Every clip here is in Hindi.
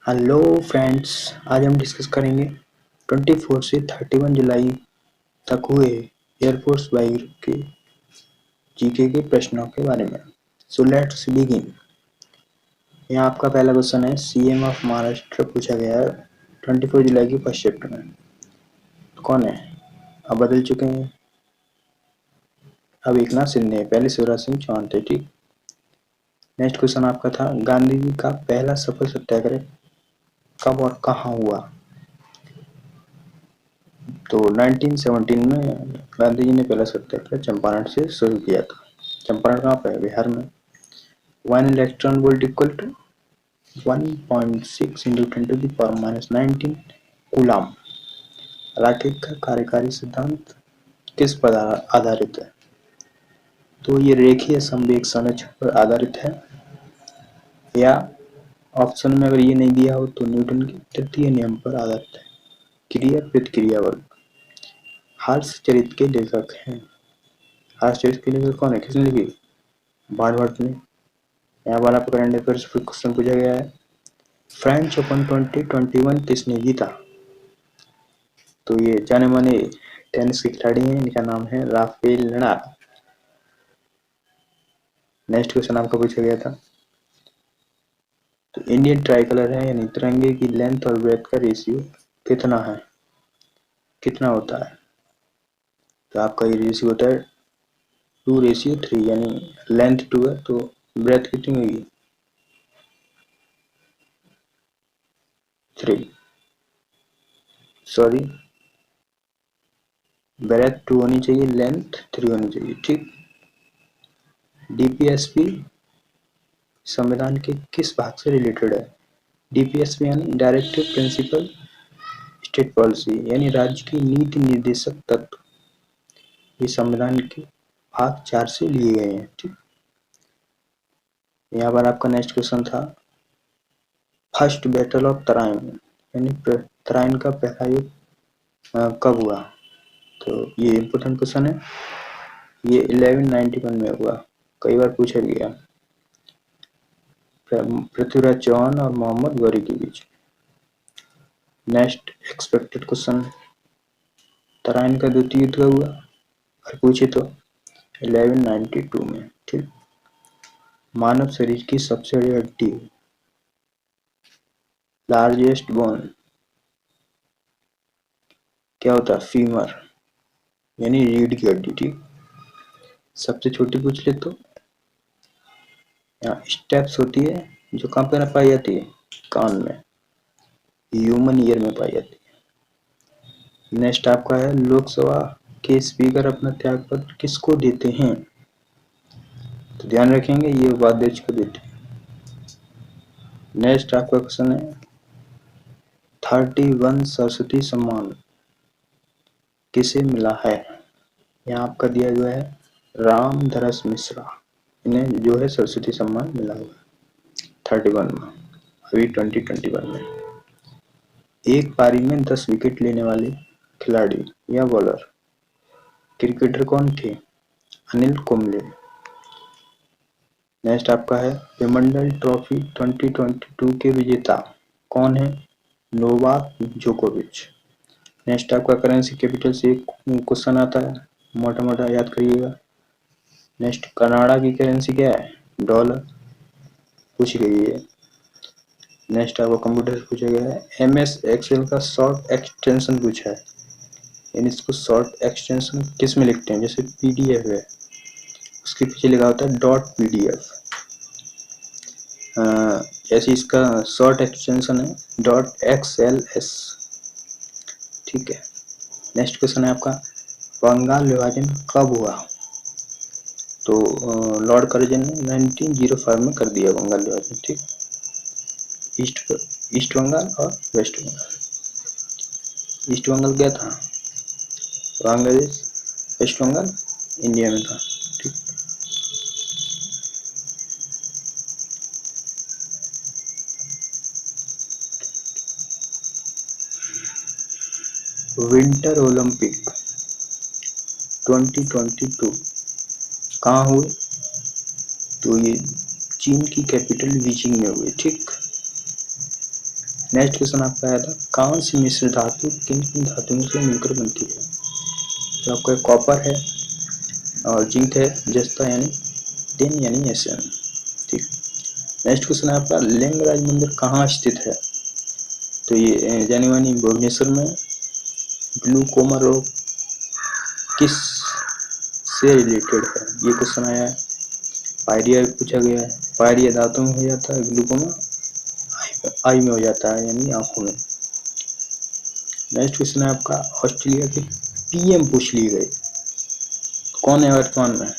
हेलो फ्रेंड्स, आज हम डिस्कस करेंगे 24 से 31 जुलाई तक हुए एयरफोर्स वायु के जीके के प्रश्नों के बारे में। So let's begin. यहाँ आपका पहला क्वेश्चन है, सीएम ऑफ महाराष्ट्र पूछा गया है 24 जुलाई की फर्स्ट शिफ्ट में। कौन है? अब बदल चुके हैं। अब एकनाथ शिंदे, पहले शिवराज सिंह चौहान थे। ठीक। नेक्स्ट क्वेश्चन आपका था, गांधी जी का पहला सफल सत्याग्रह कब और कहाँ हुआ? तो 1917 में गांधी जी ने पहला सत्याग्रह चंपारण से शुरू किया था। चंपारण कहाँ पे है? बिहार में। 1 electron volt equal to 1.6 into 10⁻⁹ coulomb. रॉकेट का कार्यकारी सिद्धांत किस पर आधारित है? तो ये रेखीय संवेग संरक्षण पर आधारित है, या ऑप्शन में अगर ये नहीं दिया हो तो न्यूटन के तृतीय नियम पर आधारित है, क्रिया प्रतिक्रिया बल। हर्षचरित के लेखक हैं। हर्षचरित के लेखक कौन है? किसने लिखी? बाणभट्ट ने। यहाँ पर आपको करंट अफेयर्स पर क्वेश्चन पूछा गया है, फ्रेंच ओपन 2021 किसने जीता? तो ये जाने माने टेनिस के खिलाड़ी हैं, इनका नाम है राफेल नडाल। नेक्स्ट क्वेश्चन आपका पूछा गया था, तो इंडियन ट्राई कलर है यानी तिरंगे की लेंथ और ब्रेथ का रेशियो कितना है? कितना होता है? तो आपका ये रेशियो होता है 2:3, यानी लेंथ 2 है तो ब्रेथ कितनी होगी? 3। सॉरी, ब्रेथ 2 होनी चाहिए, लेंथ 3 होनी चाहिए। ठीक। डीपीएसपी संविधान के किस भाग से रिलेटेड है? डीपीएसपी यानी डायरेक्टिव प्रिंसिपल स्टेट पॉलिसी, यानी राज्य की नीति निर्देशक तत्व। ये संविधान के भाग 4 से लिए गए हैं। ठीक। यहाँ पर आपका नेक्स्ट क्वेश्चन था, फर्स्ट बैटल ऑफ तराइन, यानी तराइन का पहला युद्ध कब हुआ? तो ये इम्पोर्टेंट क्वेश्चन है। ये 1191 में हुआ, कई बार पूछा गया। पृथ्वीराज चौहान और मोहम्मद गौरी के बीच। नेक्स्ट एक्सपेक्टेड क्वेश्चन, तराइन का द्वितीय युद्ध कब हुआ? और पूछे तो 1192 में। ठीक। मानव शरीर की सबसे बड़ी हड्डी, लार्जेस्ट बोन, क्या होता है? फीमर, यानी रीढ़ की हड्डी। ठीक। सबसे छोटी पूछ ले तो यहाँ स्टेप्स होती है, जो कहाँ पे पाई जाती है? कान में, ह्यूमन ईयर में पाई जाती है। नेक्स्ट आपका है, लोकसभा के स्पीकर अपना त्यागपत्र किसको देते हैं? तो ध्यान रखेंगे ये उपाध्यक्ष को देते हैं। नेक्स्ट आपका क्वेश्चन है, 31 सरस्वती सम्मान किसे मिला है? यहाँ आपका दिया हुआ है रामधरस मिश्रा, इन्हें जो है सरस्वती सम्मान मिला हुआ है 31 में, अभी 2021 में। एक पारी में 10 विकेट लेने वाले खिलाड़ी या बॉलर क्रिकेटर कौन थे? अनिल कुंबले। नेक्स्ट आपका है, विंबलडन ट्रॉफी 2022 के विजेता कौन है? नोवाक जोकोविच। नेक्स्ट आपका करेंसी कैपिटल से एक क्वेश्चन आता है, मोटा मोटा याद करिएगा। नेक्स्ट, कनाडा की करेंसी क्या है? डॉलर, पूछ गई है। नेक्स्ट आपको कंप्यूटर से पूछा गया है, एमएस एक्सेल का शॉर्ट एक्सटेंशन पूछा है, यानी इसको शॉर्ट एक्सटेंशन किस में लिखते हैं? जैसे पीडीएफ है, उसके पीछे लिखा होता है डॉट पीडीएफ, ऐसे इसका शॉर्ट एक्सटेंशन है डॉट एक्सएलएस। ठीक है। नेक्स्ट क्वेश्चन है आपका, बंगाल विभाजन कब हुआ? तो लॉर्ड कर्जन ने 1905 में कर दिया बंगाल विभाजन। ठीक। ईस्ट बंगाल और वेस्ट बंगाल। ईस्ट बंगाल क्या था? बांग्लादेश। वेस्ट बंगाल इंडिया में था। ठीक। विंटर ओलंपिक 2022 कहाँ हुए? तो ये चीन की कैपिटल बीजिंग में हुए। ठीक। नेक्स्ट क्वेश्चन आपका आया था कांस्य मिश्र धातु किन किन धातुओं से मिलकर बनती है। तो आपका कॉपर है और जिंक है, जस्ता यानी टिन यानी Sn। ठीक। नेक्स्ट क्वेश्चन है आपका लिंगराज मंदिर कहाँ स्थित है। तो ये जानी मानी भुवनेश्वर में। ग्लूकोमा रोग किस से रिलेटेड है, ये क्वेश्चन आया है। पायरिया पूछा गया है। पायरिया दांतों में हो जाता है, ग्लूकोमा आई में हो जाता है यानी आंखों में। नेक्स्ट क्वेश्चन है आपका ऑस्ट्रेलिया के पीएम पूछ लिए गए, कौन है वर्तमान में।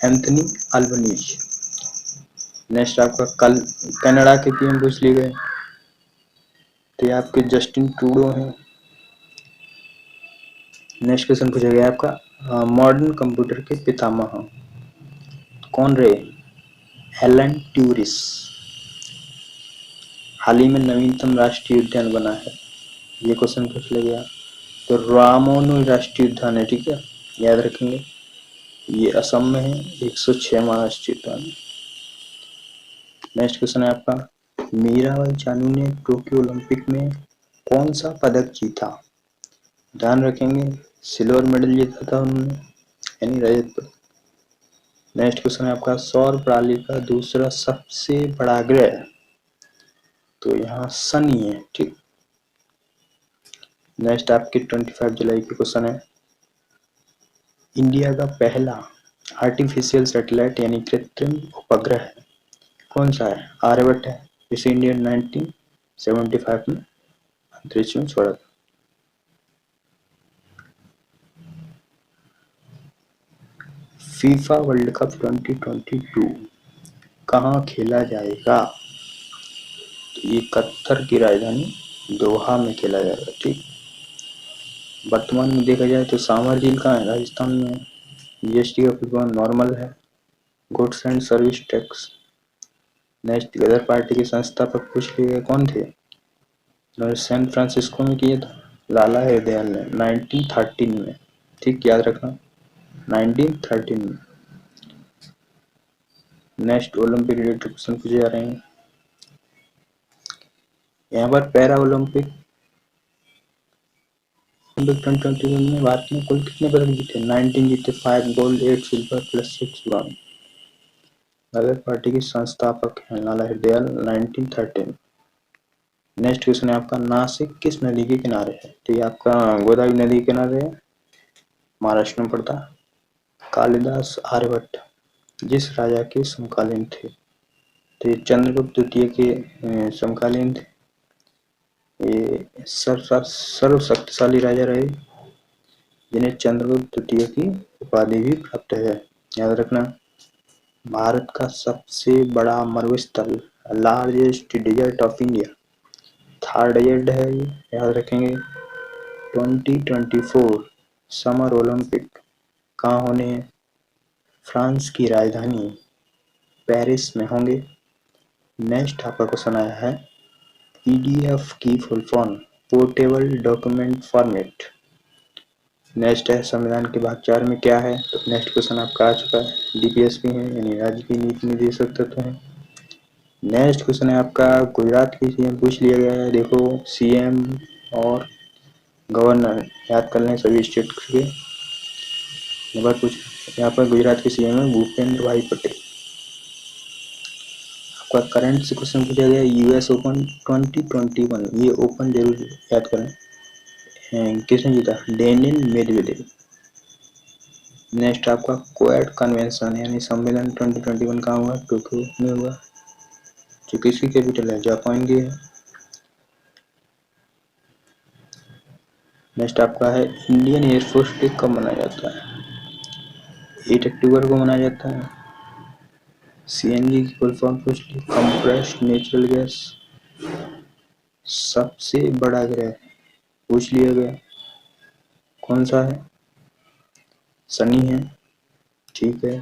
Anthony Albanese. नेक्स्ट आपका कल कनाडा के पीएम पूछ लिए गए, तो ये आपके जस्टिन ट्रूडो हैं। नेक्स्ट क्वेश्चन पूछा गया आपका मॉडर्न कंप्यूटर के पितामह कौन रहे। Elon tourist. हाल ही में नवीनतम राष्ट्रीय उद्यान बना है, ये क्वेश्चन पूछ लिया गया। तो रामोनु राष्ट्रीय उद्यान है, ठीक है, याद रखेंगे। ये असम में है, 106वां राष्ट्रीय उद्यान। नेक्स्ट क्वेश्चन है आपका मीराबाई चानू ने टोक्यो ओलंपिक में कौन सा पदक जीता। ध्यान रखेंगे सिल्वर मेडल जीता था उन्होंने यानी रजत पदक। नेक्स्ट क्वेश्चन है आपका सौर प्रणाली का दूसरा सबसे बड़ा ग्रह, तो यहाँ शनि है, ठीक। नेक्स्ट आपके 25 जुलाई के क्वेश्चन है इंडिया का पहला आर्टिफिशियल सैटेलाइट यानी कृत्रिम उपग्रह कौन सा है। आर्यभट्ट है, इसे इंडिया 1975 में अंतरिक्ष में छोड़ा था। फीफा वर्ल्ड कप 2022 कहाँ खेला जाएगा। तो ये कतर की राजधानी दोहा में खेला जाएगा, ठीक। वर्तमान में देखा जाए तो सांभर झील कहाँ है, राजस्थान में। जीएसटी का फुल नॉर्मल है, goods and service tax. Next Ghadar Party के संस्थापक पूछ लिए गए कौन थे। उन्होंने सैन फ्रांसिस्को में किया था, लाला हरदयाल ने 1913 में, ठीक, याद रखना 1913 में। नेक्स्ट ओलंपिक रिलेटेड क्वेश्चन पूछे जा रहे हैं। यहाँ पर पैरा ओलंपिक 2021 में भारत ने कुल कितने पदक जीते। 19 जीते, 5 गोल्ड 8 सिल्वर प्लस 6 ब्रॉन्ज। गदर पार्टी के संस्थापक हैं लाला हरदयाल 1913। नेक्स्ट क्वेश्चन है आपका नासिक किस नदी के किनारे है। तो ये आपका गोदावरी नदी के किनारे है, महाराष्ट्र में पड़ता है। कालिदास आर्यभट्ट जिस राजा के समकालीन थे। तो ये चंद्रगुप्त द्वितीय के समकालीन थे। ये सर्व शक्तिशाली राजा रहे जिन्हें चंद्रगुप्त द्वितीय की उपाधि भी प्राप्त है, याद रखना। भारत का सबसे बड़ा मरुस्थल largest desert of India Thar desert है, ये याद रखेंगे। 2024 समर ओलंपिक कहाँ होने हैं। फ्रांस की राजधानी पेरिस में होंगे। नेक्स्ट आपका क्वेश्चन आया है पीडीएफ की full form portable document format. Next है संविधान के भाग 4 में क्या है। तो नेक्स्ट क्वेश्चन आपका आ चुका है, डीपीएसपी है यानी राज्य की नीति निदेशक तत्व है। नेक्स्ट क्वेश्चन है आपका गुजरात की सीएम पूछ लिया गया है। देखो सीएम और गवर्नर याद कर लें सभी स्टेट के। नंबर कुछ यहाँ पर गुजरात के सीएम है भूपेंद्र भाई पटेल। आपका करंट से क्वेश्चन पूछा गया यूएस ओपन 2021, ये ओपन जरूर याद करें। किसने जीता, डेनियल मेदवेदेव। नेक्स्ट आपका क्वाड कन्वेंशन यानी सम्मेलन 2021 कहाँ हुआ, टोक्यो में हुआ, जो किसकी कैपिटल है, जापान की है। नेक्स्ट आपका है इंडियन एयरफोर्स डे कब मनाया जाता है। 8 अक्टूबर को मनाया जाता है। सीएनजी की फुल फॉर्म पूछ ली, कंप्रेस्ड नेचुरल गैस। सबसे बड़ा ग्रह पूछ लिया गया, कौन सा है, शनि है, ठीक है।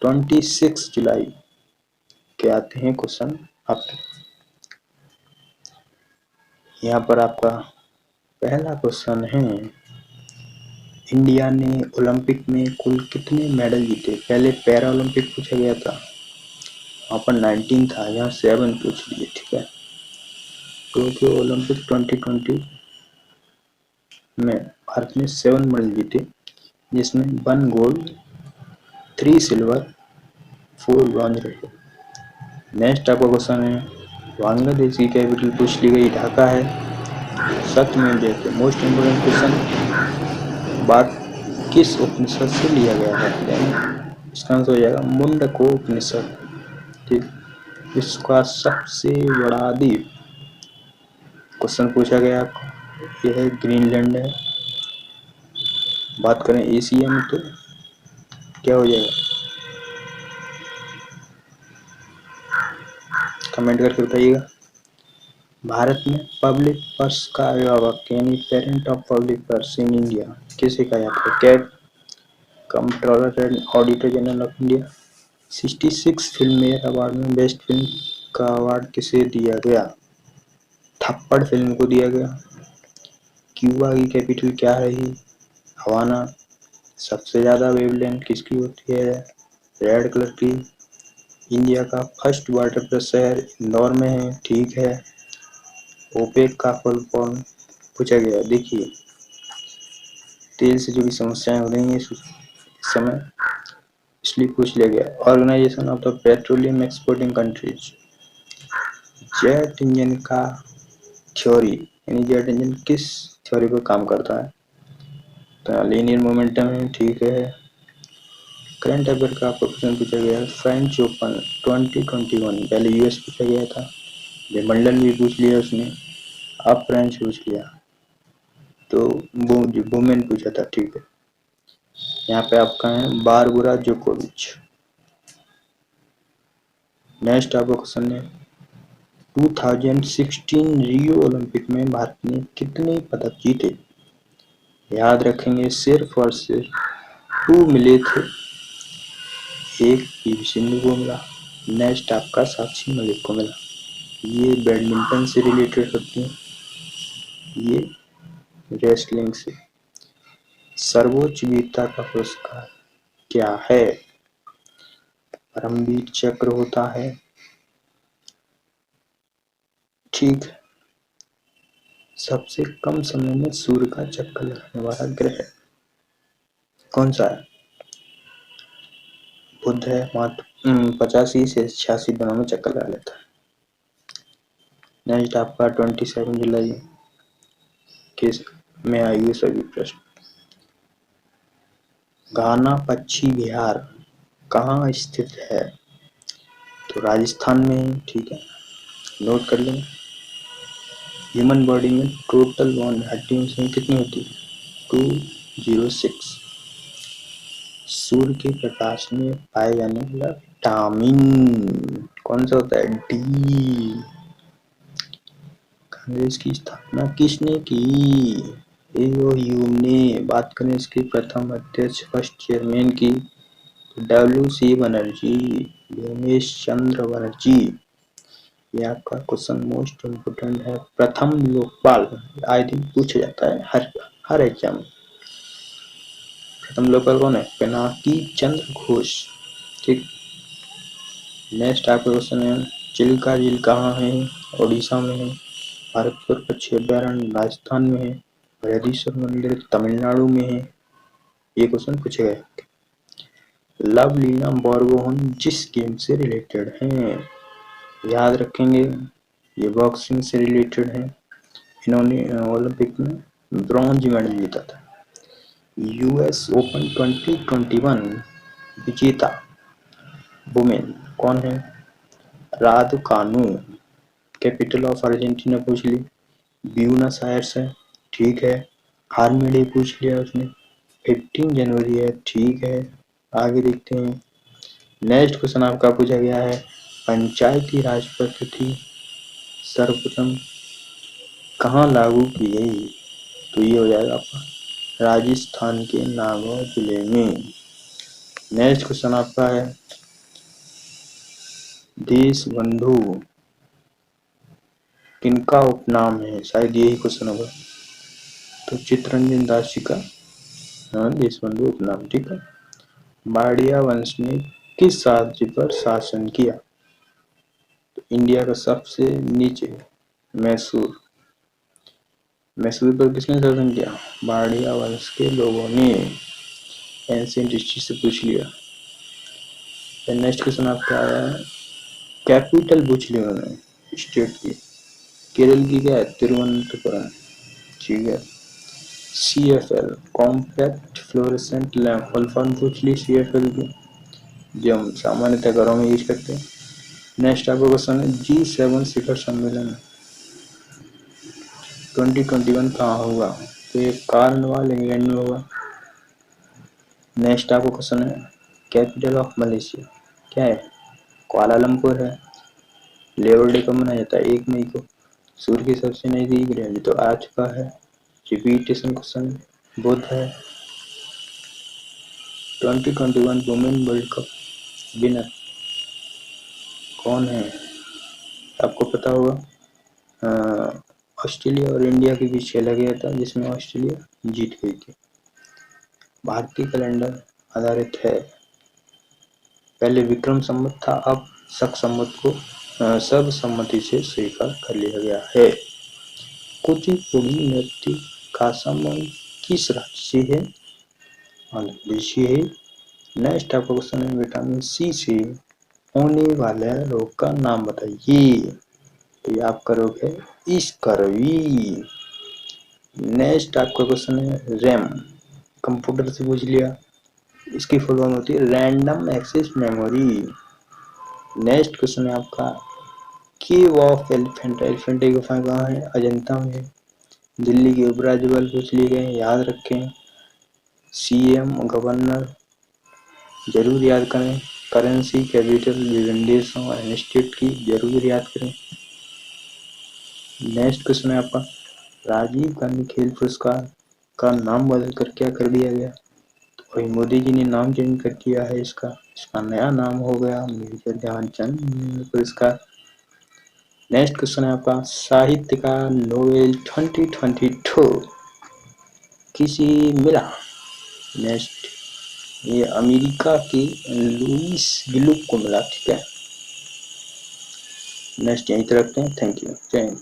26 जुलाई के आते हैं क्वेश्चन आपके। यहाँ पर आपका पहला क्वेश्चन है इंडिया ने ओलंपिक में कुल कितने मेडल जीते। पहले पैरा ओलंपिक पूछा गया था, वहाँ पर 19 था, यहाँ 7 पूछ लिए, ठीक है। टोक्यो ओलंपिक 2020 में भारत ने 7 मेडल जीते, जिसमें 1 गोल्ड, 3 सिल्वर, 4 ब्रॉन्ज रहे। नेक्स्ट आपका क्वेश्चन है, बांग्लादेश की कैपिटल पूछ ली गई, ढाका है। सत्यमेव जयते। मोस्ट इम्पोर्टेंट क्वेश्चन, बात किस उपनिषद से लिया गया है? यानी इसका आंसर हो जाएगा मुंडको उपनिषद। ठीक, विश्व का सबसे बड़ा द्वीप, क्वेश्चन पूछा गया आपको, यह है ग्रीनलैंड है। बात करें एशिया में तो क्या हो जाएगा, कमेंट करके बताइएगा। भारत में पब्लिक पर्स का अभिभावक यानी parent of public purse in India किसे कहा जाता है? कैट, controller and auditor general of India. 66 Filmfare award में बेस्ट फिल्म का अवार्ड किसे दिया गया? थप्पड़ फिल्म को दिया गया। क्यूबा की कैपिटल क्या रही? हवाना। सबसे ज्यादा वेवलेंथ किसकी होती है? रेड कलर की। इंडिया का फर्स्ट वाटरप्रेस शहर इंदौर में है, ठीक है। ओपेक का फुल फॉर्म पूछा गया। देखिए, तेल से जुड़ी समस्याएं हो रही हैं इस समय, इसलिए पूछ लिया गया। Organisation of the petroleum exporting countries. Jet engine का थ्योरी, यानी जेट इंजन किस थ्योरी पर काम करता है? तो लीनियर मोमेंटम है, ठीक है। करंट अफेयर का आपको क्वेश्चन पूछा गया है, फ्रेंच ओपन 2021, पहले यूएस पूछा गया था, विंबलडन भी पूछ लिया उसने, अब फ्रेंच पूछ लिया, तो वो वुमेन पूछा था, ठीक है। यहाँ पे आपका है बारबुरा जोकोविच। नेक्स्ट आपका क्वेश्चन है, 2016 रियो ओलंपिक में भारत ने कितने पदक जीते? याद रखेंगे, सिर्फ और सिर्फ 2 मिले थे, एक पीवी सिंधु को मिला, नेक्स्ट आपका साक्षी मलिक को मिला। ये बैडमिंटन से रिलेटेड होती हैं, ये रेसलिंग से। सर्वोच्च वीरता का पुरस्कार क्या है? परमवीर चक्र होता है, ठीक। सबसे कम समय में सूर्य का चक्कर लगाने वाला ग्रह कौन सा है? बुध है, मात्र 85 से 86 दिनों में चक्कर लगा लेता है। नेक्स्ट आपका 27 जुलाई के में आई हुई सभी प्रश्न। घाना पक्षी विहार कहाँ स्थित है? तो राजस्थान में ही, ठीक है, नोट कर लें। ह्यूमन बॉडी में टोटल बोन हड्डियों से कितनी होती है? 206। सूर्य के प्रकाश में पाए जाने वाला विटामिन कौन सा होता है? डी। कांग्रेस की स्थापना किसने की? एओ ह्यूम ने। बात करें इसके प्रथम अध्यक्ष, फर्स्ट चेयरमैन की, डब्ल्यू.सी. बनर्जी, भूमेश चंद्र बनर्जी। ये आपका क्वेश्चन मोस्ट इम्पोर्टेंट है, प्रथम लोकपाल, आए दिन पूछा जाता है हर एग्जाम में। प्रथम लोकपाल कौन है? पिनाकी चंद्र घोष, ठीक। नेक्स्ट आपका क्वेश्चन है, चिल्का झील कहाँ है? ओडिशा में है। भरतपुर पक्षी अभ्यारण्य राजस्थान में है। बृहदीश्वर मंदिर तमिलनाडु में है। ये क्वेश्चन पूछे गए। लव लीना बोरगोहन जिस गेम से रिलेटेड हैं? याद रखेंगे, ये बॉक्सिंग से रिलेटेड है। इन्होंने ओलंपिक में ब्रॉन्ज मेडल जीता था। यूएस ओपन 2021 विजेता वुमेन कौन है? रादुकानु। कैपिटल ऑफ अर्जेंटीना पूछ ली, ब्यूनस आयर्स है, ठीक है। आर्मी पूछ लिया उसने, 15 जनवरी है, ठीक है। आगे देखते हैं। नेक्स्ट क्वेश्चन आपका पूछा गया है, पंचायती राज पद्धति सर्वप्रथम कहाँ लागू की गई? तो ये हो जाएगा आपका राजस्थान के नागौर जिले में। नेक्स्ट क्वेश्चन आपका है, देश बंधु किनका उपनाम है? शायद यही क्वेश्चन होगा। तो चित्तरंजन दास जी का देश बंधु उपनाम, ठीक है। माड़िया वंश ने किस राज्य पर शासन किया? तो इंडिया का सबसे नीचे मैसूर। मैसूर पर किसने शासन किया? बाड़िया वंश के लोगों ने। एंशिएंट हिस्ट्री से पूछ लिया। नेक्स्ट क्वेश्चन आपका आया है, कैपिटल पूछ लिया उन्होंने स्टेट की। केरल की क्या है? तिरुवनंतपुरम। ठीक है। CFL compact fluorescent lamp, full form पूछ ली CFL की, जो हम सामान्यतः घरों में यूज करते हैं। नेक्स्ट आपका क्वेश्चन है, G7 शिखर सम्मेलन 2021 कहाँ होगा? तो ये कार्नवाल इंग्लैंड में होगा। नेक्स्ट आपको क्वेश्चन है, कैपिटल ऑफ मलेशिया क्या है? कुआलालंपुर है। लेबर डे कब मनाया जाता है? 1 मई को। सूर्य की सबसे नजदीक ग्रह तो आ चुका है। रिपीटेशन क्वेश्चन, बुध है। 2021 वुमेन वर्ल्ड कप विनर कौन है? आपको पता होगा। ऑस्ट्रेलिया और इंडिया के बीच खेला गया था, जिसमें ऑस्ट्रेलिया जीत गई थी। भारतीय कैलेंडर आधारित है। पहले विक्रम संवत था, अब शक संवत को सर्वसम्मति से स्वीकार कर लिया गया है। कुचिपुड़ी नृत्य का संबंध किस राज्य से है? आंध्र प्रदेश से है। नेक्स्ट आपका क्वेश्चन है, विटामिन सी से होने वाले रोग का नाम बताइए। तो ये आपका रोग है स्कर्वी। नेक्स्ट आपका क्वेश्चन है, रैम कंप्यूटर से पूछ लिया, इसकी फुल फॉर्म होती है random access memory. Next question है आपका, केव ऑफ एलिफेंट, एलिफेंट की गुफा कहाँ है? अजंता में है। दिल्ली के उपराज्यपाल पूछ लिए गए, याद रखें। CM गवर्नर जरूर याद करें। करेंसी कैपिटल विभिन्न देशों और इंस्टीट्यूट की जरूर याद करें। नेक्स्ट क्वेश्चन है आपका, राजीव गांधी खेल पुरस्कार का नाम बदल कर क्या कर दिया गया? तो वही मोदी जी ने नाम चेंज कर दिया है इसका। इसका नया नाम हो गया मेजर ध्यानचंद पुरस्कार। नेक्स्ट क्वेश्चन है आपका, साहित्य का नोबेल 2022 किसे मिला? नेक्स्ट, ये अमेरिका के लुइस ग्लुक को मिला। ठीक है। नेक्स्ट यहीं तक रखते हैं। Thank you. जय हिंद।